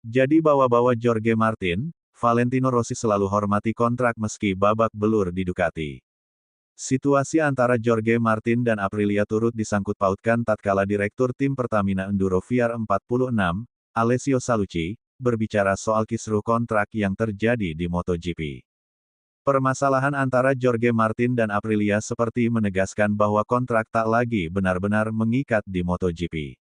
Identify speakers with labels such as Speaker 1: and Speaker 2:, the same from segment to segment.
Speaker 1: Jadi bawa-bawa Jorge Martin, Valentino Rossi selalu hormati kontrak meski babak belur di Ducati. Situasi antara Jorge Martin dan Aprilia turut disangkut pautkan tatkala Direktur Tim Pertamina Enduro VR46, Alessio Salucci, berbicara soal kisruh kontrak yang terjadi di MotoGP. Permasalahan antara Jorge Martin dan Aprilia seperti menegaskan bahwa kontrak tak lagi benar-benar mengikat di MotoGP.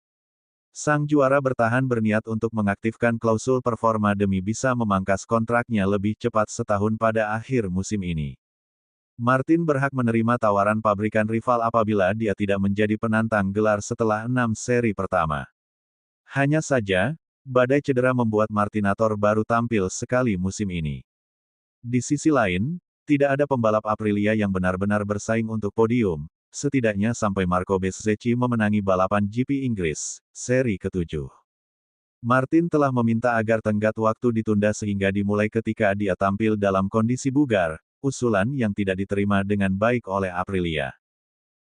Speaker 1: Sang juara bertahan berniat untuk mengaktifkan klausul performa demi bisa memangkas kontraknya lebih cepat setahun pada akhir musim ini. Martin berhak menerima tawaran pabrikan rival apabila dia tidak menjadi penantang gelar setelah 6 seri pertama. Hanya saja, badai cedera membuat Martinator baru tampil sekali musim ini. Di sisi lain, tidak ada pembalap Aprilia yang benar-benar bersaing untuk podium, setidaknya sampai Marco Bezzecchi memenangi balapan GP Inggris, seri ke-7. Martin telah meminta agar tenggat waktu ditunda sehingga dimulai ketika dia tampil dalam kondisi bugar, usulan yang tidak diterima dengan baik oleh Aprilia.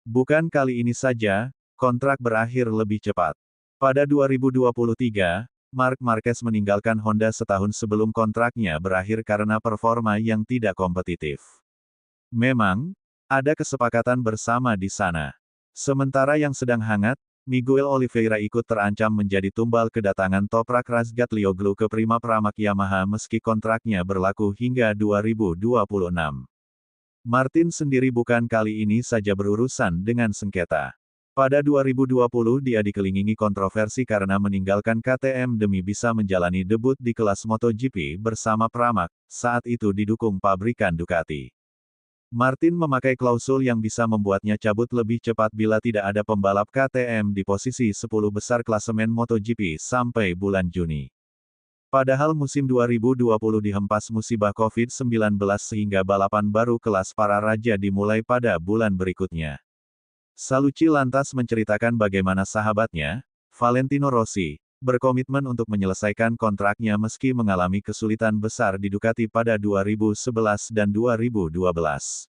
Speaker 1: Bukan kali ini saja, kontrak berakhir lebih cepat. Pada 2023, Marc Marquez meninggalkan Honda setahun sebelum kontraknya berakhir karena performa yang tidak kompetitif. Memang, ada kesepakatan bersama di sana. Sementara yang sedang hangat, Miguel Oliveira ikut terancam menjadi tumbal kedatangan Toprak Razgatlioglu ke Prima Pramac Yamaha meski kontraknya berlaku hingga 2026. Martin sendiri bukan kali ini saja berurusan dengan sengketa. Pada 2020 dia dikelilingi kontroversi karena meninggalkan KTM demi bisa menjalani debut di kelas MotoGP bersama Pramac, saat itu didukung pabrikan Ducati. Martin memakai klausul yang bisa membuatnya cabut lebih cepat bila tidak ada pembalap KTM di posisi 10 besar klasemen MotoGP sampai bulan Juni. Padahal musim 2020 dihempas musibah COVID-19 sehingga balapan baru kelas para raja dimulai pada bulan berikutnya. Salucci lantas menceritakan bagaimana sahabatnya, Valentino Rossi, berkomitmen untuk menyelesaikan kontraknya meski mengalami kesulitan besar di Ducati pada 2011 dan 2012.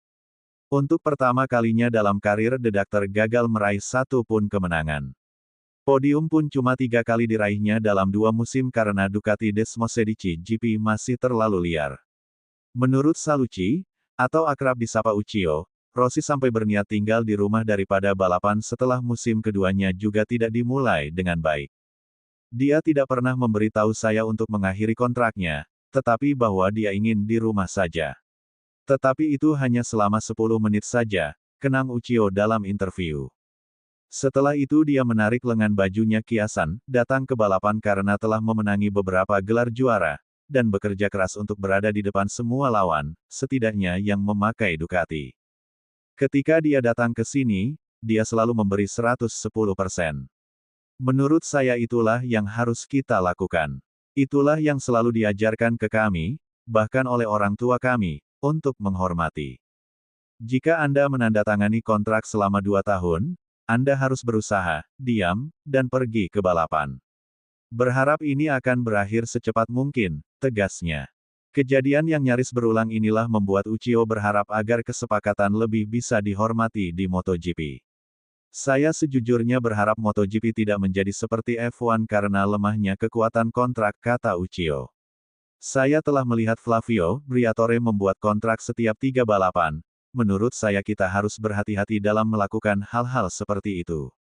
Speaker 1: Untuk pertama kalinya dalam karir The Doctor gagal meraih satu pun kemenangan. Podium pun cuma 3 kali diraihnya dalam 2 musim karena Ducati Desmosedici GP masih terlalu liar. Menurut Salucci, atau akrab disapa Uccio, Rossi sampai berniat tinggal di rumah daripada balapan setelah musim keduanya juga tidak dimulai dengan baik. Dia tidak pernah memberitahu saya untuk mengakhiri kontraknya, tetapi bahwa dia ingin di rumah saja. Tetapi itu hanya selama 10 menit saja, kenang Uccio dalam interview. Setelah itu dia menarik lengan bajunya kiasan, datang ke balapan karena telah memenangi beberapa gelar juara, dan bekerja keras untuk berada di depan semua lawan, setidaknya yang memakai Ducati. Ketika dia datang ke sini, dia selalu memberi 110%. Menurut saya itulah yang harus kita lakukan. Itulah yang selalu diajarkan ke kami, bahkan oleh orang tua kami, untuk menghormati. Jika Anda menandatangani kontrak selama 2 tahun, Anda harus berusaha, diam, dan pergi ke balapan. Berharap ini akan berakhir secepat mungkin, tegasnya. Kejadian yang nyaris berulang inilah membuat Uccio berharap agar kesepakatan lebih bisa dihormati di MotoGP. Saya sejujurnya berharap MotoGP tidak menjadi seperti F1 karena lemahnya kekuatan kontrak, kata Uccio. Saya telah melihat Flavio Briatore membuat kontrak setiap 3 balapan. Menurut saya kita harus berhati-hati dalam melakukan hal-hal seperti itu.